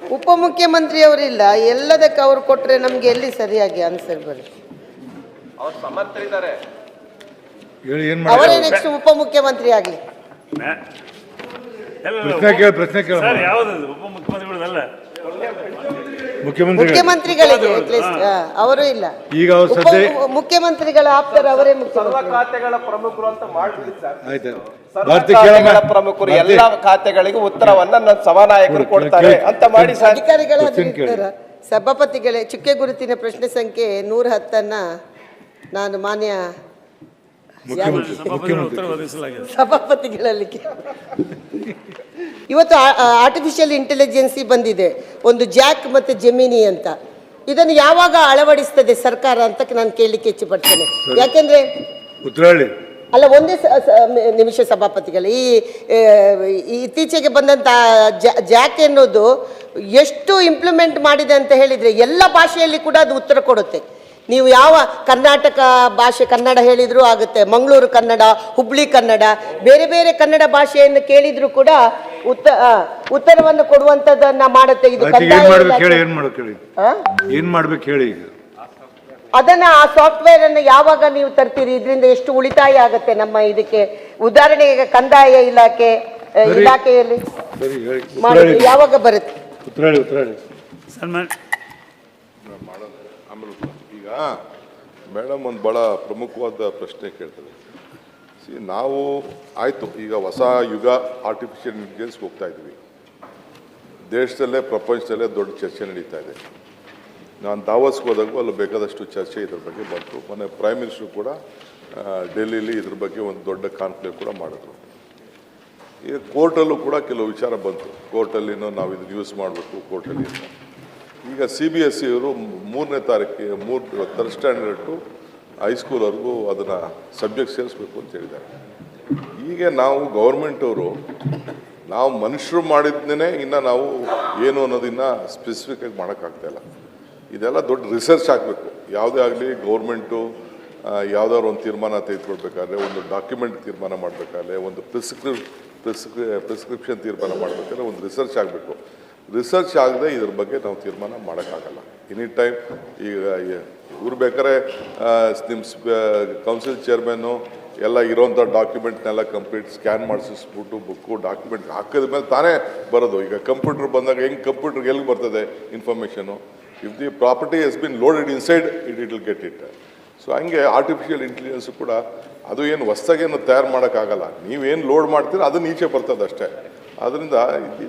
ಉಪಮುಖ್ಯಮಂತ್ರಿ ಅವರಿಲ್ಲ, ಎಲ್ಲದಕ್ಕೆ ಅವ್ರು ಕೊಟ್ರೆ ನಮ್ಗೆ ಎಲ್ಲಿ ಸರಿಯಾಗಿ ಆನ್ಸರ್ ಬರುತ್ತೆ? ಅವ್ರು ಸಮರ್ಥರಿದ್ದಾರೆ, ಅವರೇ ನೆಕ್ಸ್ಟ್ ಉಪಮುಖ್ಯಮಂತ್ರಿ ಆಗ್ಲಿ. ಮುಖ್ಯಮಂತ್ರಿಗಳಿಗೆ ಅವರು ಇಲ್ಲ, ಈಗ ಮುಖ್ಯಮಂತ್ರಿಗಳ ಆಪ್ತರ ಅವರೇ ಸರ್ವ ಖಾತೆಗಳ ಪ್ರಮುಖರು ಅಂತ ಆಯ್ತು. ಪ್ರಮುಖರು ಎಲ್ಲ ಖಾತೆಗಳಿಗೆ ಉತ್ತರವನ್ನ ನನ್ನ ಸಭಾನಾಯಕರು ಕೊಡ್ತಾರೆ ಅಂತ ಮಾಡಿ ಅಧಿಕಾರಿಗಳ ಸಭಾಪತಿಗಳೇ, ಚುಕ್ಕೆ ಗುರುತಿನ ಪ್ರಶ್ನೆ ಸಂಖ್ಯೆ 110 ನಾನು ಮಾನ್ಯ ಸಭಾಪತಿಗಳಲ್ಲಿ ಇವತ್ತು ಆರ್ಟಿಫಿಷಿಯಲ್ ಇಂಟೆಲಿಜೆನ್ಸಿ ಬಂದಿದೆ, ಒಂದು ಜಾಕ್ ಮತ್ತು ಜೆಮಿನಿ ಅಂತ. ಇದನ್ನು ಯಾವಾಗ ಅಳವಡಿಸ್ತದೆ ಸರ್ಕಾರ ಅಂತ ನಾನು ಕೇಳಲಿಕ್ಕೆ ಇಚ್ಛೆಪಡ್ತೇನೆ. ಯಾಕೆಂದ್ರೆ ಅಲ್ಲ, ಒಂದೇ ನಿಮಿಷ ಸಭಾಪತಿಗಳು, ಈ ಇತ್ತೀಚೆಗೆ ಬಂದಂಥ ಜಾಕ್ ಎನ್ನುವುದು ಎಷ್ಟು ಇಂಪ್ಲಿಮೆಂಟ್ ಮಾಡಿದೆ ಅಂತ ಹೇಳಿದರೆ ಎಲ್ಲ ಭಾಷೆಯಲ್ಲಿ ಕೂಡ ಅದು ಉತ್ತರ ಕೊಡುತ್ತೆ. ನೀವು ಯಾವ ಕರ್ನಾಟಕ ಭಾಷೆ ಕನ್ನಡ ಹೇಳಿದರೂ ಆಗುತ್ತೆ, ಮಂಗಳೂರು ಕನ್ನಡ, ಹುಬ್ಳಿ ಕನ್ನಡ, ಬೇರೆ ಬೇರೆ ಕನ್ನಡ ಭಾಷೆಯನ್ನು ಕೇಳಿದರೂ ಕೂಡ ಉತ್ತರವನ್ನು ಕೊಡುವಂಥದ್ದನ್ನು ಮಾಡುತ್ತೆ. ಇದು ಏನ್ ಮಾಡ್ಬೇಕು ಹೇಳಿ. ಅದನ್ನ ಆ ಸಾಫ್ಟ್ವೇರ್ ಅನ್ನು ಯಾವಾಗ ನೀವು ತರ್ತೀರಿ? ಇದರಿಂದ ಎಷ್ಟು ಉಳಿತಾಯ ಆಗುತ್ತೆ ನಮ್ಮ ಇದಕ್ಕೆ? ಉದಾಹರಣೆಗೆ ಕಂದಾಯ ಇಲಾಖೆಯಲ್ಲಿ ಯಾವಾಗ ಬರುತ್ತೆ? ಈಗ ಮೇಡಮ್ ಒಂದು ಭಾಳ ಪ್ರಮುಖವಾದ ಪ್ರಶ್ನೆ ಕೇಳ್ತದೆ. ನಾವು ಆಯಿತು, ಈಗ ಹೊಸ ಯುಗ ಆರ್ಟಿಫಿಷಿಯಲ್ ಇಂಟೆಲಿಜೆನ್ಸ್ಗೆ ಹೋಗ್ತಾ ಇದ್ದೀವಿ. ದೇಶದಲ್ಲೇ ಪ್ರಪಂಚದಲ್ಲೇ ದೊಡ್ಡ ಚರ್ಚೆ ನಡೀತಾ ಇದೆ. ನಾನು ದಾವಸ್ಗೆ ಹೋದಾಗೂ ಅಲ್ಲಿ ಬೇಕಾದಷ್ಟು ಚರ್ಚೆ ಇದ್ರ ಬಗ್ಗೆ ಬಂತು. ಮೊನ್ನೆ ಪ್ರೈಮ್ ಮಿನಿಸ್ಟ್ರು ಕೂಡ ಡೆಲ್ಲಿಲಿ ಇದ್ರ ಬಗ್ಗೆ ಒಂದು ದೊಡ್ಡ ಕಾನ್ಕ್ಲೇವ್ ಕೂಡ ಮಾಡಿದ್ರು. ಈಗ ಕೋರ್ಟಲ್ಲೂ ಕೂಡ ಕೆಲವು ವಿಚಾರ ಬಂತು. ಕೋರ್ಟಲ್ಲಿನೂ ನಾವು ಇದನ್ನು ಯೂಸ್ ಮಾಡಬೇಕು ಕೋರ್ಟಲ್ಲಿ. ಈಗ CBSE ಅವರು 3ನೇ ತಾರೀಕಿಗೆ 3 ಸ್ಟ್ಯಾಂಡರ್ಡ್ ಟು ಹೈಸ್ಕೂಲ್ವರೆಗೂ ಅದನ್ನು ಸಬ್ಜೆಕ್ಟ್ ಸೇರಿಸ್ಬೇಕು ಅಂತ ಹೇಳಿದ್ದಾರೆ. ಈಗ ನಾವು ಗೌರ್ಮೆಂಟವರು ನಾವು ಮನುಷ್ಯರು ಮಾಡಿದ್ನೇ ಇನ್ನು ನಾವು ಏನು ಅನ್ನೋದನ್ನ ಸ್ಪೆಸಿಫಿಕ್ಕಾಗಿ ಮಾಡೋಕ್ಕಾಗ್ತಾಯಿಲ್ಲ. ಇದೆಲ್ಲ ದೊಡ್ಡ ರಿಸರ್ಚ್ ಆಗಬೇಕು. ಯಾವುದೇ ಆಗಲಿ ಗೌರ್ಮೆಂಟು ಯಾವುದಾದ್ರು ಒಂದು ತೀರ್ಮಾನ ತೆಗೆದುಕೊಳ್ಬೇಕಾದ್ರೆ, ಒಂದು ಡಾಕ್ಯುಮೆಂಟ್ ತೀರ್ಮಾನ ಮಾಡಬೇಕಾದ್ರೆ, ಒಂದು ಪ್ರಿಸ್ಕ್ರಿಪ್ಷನ್ ತೀರ್ಮಾನ ಮಾಡಬೇಕಾದ್ರೆ ಒಂದು ರಿಸರ್ಚ್ ಆಗಬೇಕು. ರಿಸರ್ಚ್ ಆಗದೆ ಇದ್ರ ಬಗ್ಗೆ ನಾವು ತೀರ್ಮಾನ ಮಾಡೋಕ್ಕಾಗಲ್ಲ. ಎನಿ ಟೈಮ್ ಈಗ ಇವ್ರು ಬೇಕಾದ್ರೆ ನಿಮ್ಮ ಕೌನ್ಸಿಲ್ ಚೇರ್ಮನ್ನು ಎಲ್ಲ ಇರೋಂಥ ಡಾಕ್ಯುಮೆಂಟ್ನೆಲ್ಲ ಕಂಪ್ಲೀಟ್ ಸ್ಕ್ಯಾನ್ ಮಾಡಿಸಿಸ್ಬಿಟ್ಟು ಬುಕ್ಕು ಡಾಕ್ಯುಮೆಂಟ್ ಹಾಕಿದ ಮೇಲೆ ತಾನೇ ಬರೋದು. ಈಗ ಕಂಪ್ಯೂಟರ್ ಬಂದಾಗ ಹೆಂಗೆ ಕಂಪ್ಯೂಟರ್ಗೆ ಎಲ್ಲಿ ಬರ್ತದೆ information? If the property has been loaded inside it will get it. So ಹಂಗೆ ಆರ್ಟಿಫಿಷಿಯಲ್ ಇಂಟೆಲಿಜೆನ್ಸು ಕೂಡ ಅದು ಏನು ಹೊಸದಾಗೇನು ತಯಾರು ಮಾಡೋಕ್ಕಾಗಲ್ಲ. ನೀವೇನು ಲೋಡ್ ಮಾಡ್ತೀರೋ ಅದನ್ನು ಈಚೆ ಬರ್ತದೆ ಅಷ್ಟೇ. ಅದರಿಂದ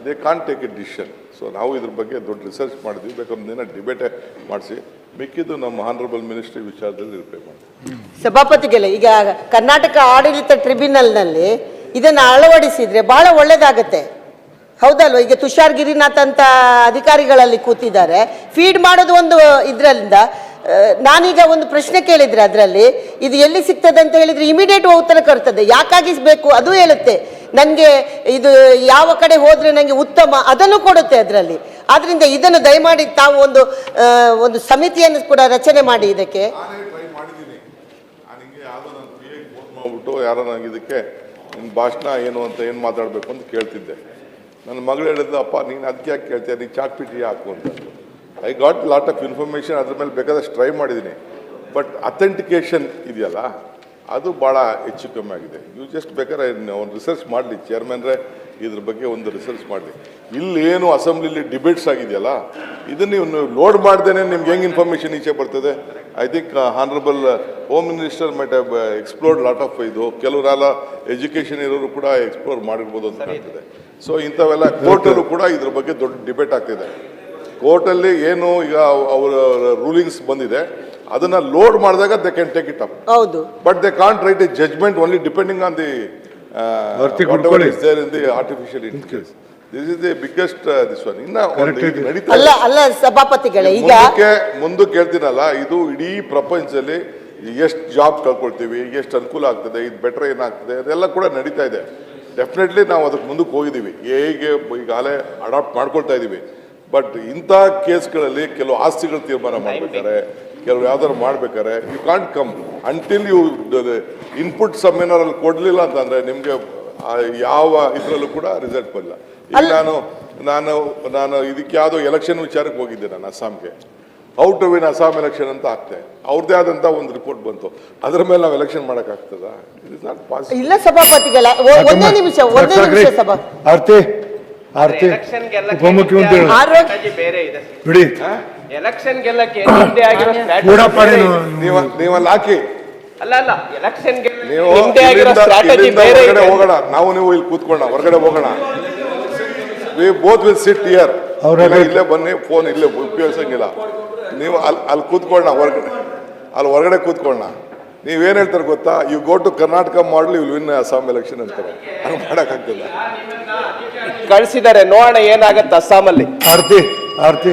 they can't take A decision. So ನಾವು ಇದ್ರ ಬಗ್ಗೆ ದೊಡ್ಡ ರಿಸರ್ಚ್ ಮಾಡಿದ್ವಿ. ಬೇಕಾದ್ರೆ ದಿನ ಡಿಬೇಟೇ ಮಾಡಿಸಿ ಮಿಕ್ಕಿದ್ದು ನಮ್ಮ ಆನರಬಲ್ ಮಿನಿಸ್ಟ್ರಿ ವಿಚಾರದಲ್ಲಿ ರಿಪ್ಲೈ ಮಾಡ್ತೀವಿ. ಸಭಾಪತಿಗಳೇ, ಈಗ ಕರ್ನಾಟಕ ಆಡಳಿತ ಟ್ರಿಬ್ಯುನಲ್ನಲ್ಲಿ ಇದನ್ನು ಅಳವಡಿಸಿದರೆ ಭಾಳ ಒಳ್ಳೇದಾಗತ್ತೆ, ಹೌದಲ್ವ? ಈಗ ತುಷಾರ್ ಗಿರಿನಾಥ್ ಅಂತ ಅಧಿಕಾರಿಗಳಲ್ಲಿ ಕೂತಿದ್ದಾರೆ, ಫೀಡ್ ಮಾಡೋದು ಒಂದು ಇದರಿಂದ. ನಾನೀಗ ಒಂದು ಪ್ರಶ್ನೆ ಕೇಳಿದ್ರೆ ಅದರಲ್ಲಿ ಇದು ಎಲ್ಲಿ ಸಿಗ್ತದೆ ಅಂತ ಹೇಳಿದರೆ ಇಮಿಡಿಯೇಟ್ ಉತ್ತರ ಕೊಡ್ತದೆ. ಯಾಕಾಗಿ ಬೇಕು ಅದು ಹೇಳುತ್ತೆ. ನನಗೆ ಇದು ಯಾವ ಕಡೆ ಹೋದರೆ ನನಗೆ ಉತ್ತಮ ಅದನ್ನು ಕೊಡುತ್ತೆ ಅದರಲ್ಲಿ. ಆದ್ದರಿಂದ ಇದನ್ನು ದಯಮಾಡಿ ತಾವು ಒಂದು ಸಮಿತಿಯನ್ನು ಕೂಡ ರಚನೆ ಮಾಡಿ ಇದಕ್ಕೆ. ಯಾರೋ ನನಗೆ ಇದಕ್ಕೆ ನಿನ್ನ ಭಾಷಣ ಏನು ಅಂತ ಏನು ಮಾತಾಡಬೇಕು ಅಂತ ಕೇಳ್ತಿದ್ದೆ. ನನ್ನ ಮಗಳು ಹೇಳಿದ್ದು, ಅಪ್ಪ ನೀನು ಅದಕ್ಕೆ ಯಾಕೆ ಕೇಳ್ತೀಯ, ನೀನು ಚಾಟ್ ಪಿಟಿ ಹಾಕು ಅಂತ. I got lot of information, ಅದ್ರ ಮೇಲೆ ಬೇಕಾದಷ್ಟು ಟ್ರೈ ಮಾಡಿದ್ದೀನಿ. ಬಟ್ ಅಥೆಂಟಿಕೇಶನ್ ಇದೆಯಲ್ಲ ಅದು ಭಾಳ ಹೆಚ್ಚು ಕಮ್ಮಿ ಆಗಿದೆ. ನೀವು ಜಸ್ಟ್ ಬೇಕಾದ್ರೆ ಒಂದು ರಿಸರ್ಚ್ ಮಾಡಲಿ, ಚೇರ್ಮನ್ರೇ ಇದ್ರ ಬಗ್ಗೆ ಒಂದು ರಿಸರ್ಚ್ ಮಾಡಲಿ. ಇಲ್ಲೇನು ಅಸೆಂಬ್ಲಿಲಿ ಡಿಬೇಟ್ಸ್ ಆಗಿದೆಯಲ್ಲ ಇದನ್ನು ನೀವು ಲೋಡ್ ಮಾಡ್ದೇನೆ ನಿಮ್ಗೆ ಹೆಂಗೆ ಇನ್ಫಾರ್ಮೇಷನ್ ಈಚೆ ಬರ್ತದೆ? I think honourable home minister might have explored lot of ಇದು. ಕೆಲವರೆಲ್ಲ ಎಜುಕೇಷನ್ ಇರೋರು ಕೂಡ ಎಕ್ಸ್ಪ್ಲೋರ್ ಮಾಡಿರ್ಬೋದು ಅಂತ ಕಾಣ್ತದೆ. ಸೊ ಇಂಥವೆಲ್ಲ ಕೋರ್ಟಲ್ಲೂ ಕೂಡ ಇದ್ರ ಬಗ್ಗೆ ದೊಡ್ಡ ಡಿಬೇಟ್ ಆಗ್ತಿದೆ. ಕೋರ್ಟಲ್ಲಿ ಏನು ಈಗ ಅವರ ರೂಲಿಂಗ್ಸ್ ಬಂದಿದೆ ಅದನ್ನ ಲೋಡ್ ಮಾಡಿದಾಗ they can take it up. ಹೌದು, but they can't write a judgement only depending on the artificial intelligence. This is the biggest this one. ಇನ್ನ ಅಲ್ಲ ಸಭಾಪತಿಗಳೇ, ಈಗ ಮುಂದಕ್ಕೆ ಹೇಳ್ತೀನಲ್ಲ, ಇದು ಇಡೀ ಪ್ರಪಂಚದಲ್ಲಿ ಎಷ್ಟು ಜಾಬ್ ಕಳ್ಕೊಳ್ತೀವಿ, ಎಷ್ಟು ಅನುಕೂಲ ಆಗ್ತದೆ, ಇದು ಬೆಟರ್ ಏನಾಗ್ತದೆ ಅದೆಲ್ಲ ಕೂಡ ನಡೀತಾ ಇದೆ. ಡೆಫಿನೆಟ್ಲಿ ನಾವು ಅದಕ್ಕೆ ಮುಂದಕ್ಕೆ ಹೋಗಿದ್ದೀವಿ, ಹೇಗೆ ಈಗಾಗಲೇ ಅಡಾಪ್ಟ್ ಮಾಡ್ಕೊಳ್ತಾ ಇದ್ದೀವಿ. ಬಟ್ ಇಂಥ ಕೇಸ್ಗಳಲ್ಲಿ ಕೆಲವು ಆಸ್ತಿಗಳು ತೀರ್ಮಾನ ಮಾಡ್ಬೇಕಾರೆ, ಕೆಲವು ಯಾವ್ದಾದ್ರು ಮಾಡ್ಬೇಕಾರೆ you can't come until you input some ಏನಾರಲ್ಲಿ ಕೊಡಲಿಲ್ಲ ಅಂತಂದರೆ ನಿಮಗೆ ಯಾವ ಇದರಲ್ಲೂ ಕೂಡ ರಿಸಲ್ಟ್ ಬರಲ್ಲ. ಈಗ ನಾನು ನಾನು ಇದಕ್ಕೆ ಯಾವುದೋ ಎಲೆಕ್ಷನ್ ವಿಚಾರಕ್ಕೆ ಹೋಗಿದ್ದೆ ನಾನು ಅಸ್ಸಾಂಗೆ. How to win Assam election ಅಂತ ಹಾಕ್ತೆ. ಅವ್ರದ್ದೇ ಆದಂಥ ಒಂದು ರಿಪೋರ್ಟ್ ಬಂತು. ಅದ್ರ ಮೇಲೆ ನಾವು ಎಲೆಕ್ಷನ್ ಮಾಡೋಕ್ಕಾಗ್ತದ? It is not possible. ಇಲ್ಲ ಸಭಾಪತಿಗಳ ಒಂದೇ ನಿಮಿಷ ಸಭಾ ಆರ್ತಿ ಉಪಮುಖ್ಯಮಂತ್ರಿ ಆರೋಗ್ಯ ಬೇರೆ ಇದೆ ಬಿಡಿ ಎಲೆಕ್ಷನ್ ಗೆಲ್ಲಕ್ಕೆ ನಿಮ್ದೇ ಆಗಿರೋ ಕೂಡಪ್ಪ ನೀನು. ನೀವಲ್ಲಿ ಹಾಕಿ. ಅಲ್ಲ ಎಲೆಕ್ಷನ್ ನೀವು ನಿಮ್ದೇ ಆಗಿರೋ ಸ್ಟ್ರಾಟಜಿ ಇಲ್ಲಿಂದ ಬೇರೆ ಹೊರಗಡೆ ಇದೆ. ಹೋಗೋಣ. ನಾವು ನೀವು ಇಲ್ಲಿ ಕೂತ್ಕೊಳ್ಳೋಣ, ಹೊರಗಡೆ ಹೋಗೋಣ. We both will sit here. ಇಲ್ಲೇ ಬನ್ನಿ, ಫೋನ್ ಇಲ್ಲೇ ಉಪಯೋಗಿಸಂಗಿಲ್ಲ. ನೀವು ಅಲ್ಲಿ ಕೂತ್ಕೊಳ್ಳೋಣ, ಹೊರಗಡೆ ಕೂತ್ಕೊಳ್ಳೋಣ. ನೀವೇನು ಹೇಳ್ತಾರೆ ಗೊತ್ತಾ? You go to Karnataka model, you will win Assam election ಅಂತಾರೆ. ಹಂಗೆ ಮಾಡೋಕ್ಕಾಗ್ತದ? ಕಳ್ಸಿದ್ದಾರೆ, ನೋಡೋಣ ಏನಾಗತ್ತೆ ಅಸ್ಸಾಮಲ್ಲಿ. ಆರ್ತಿ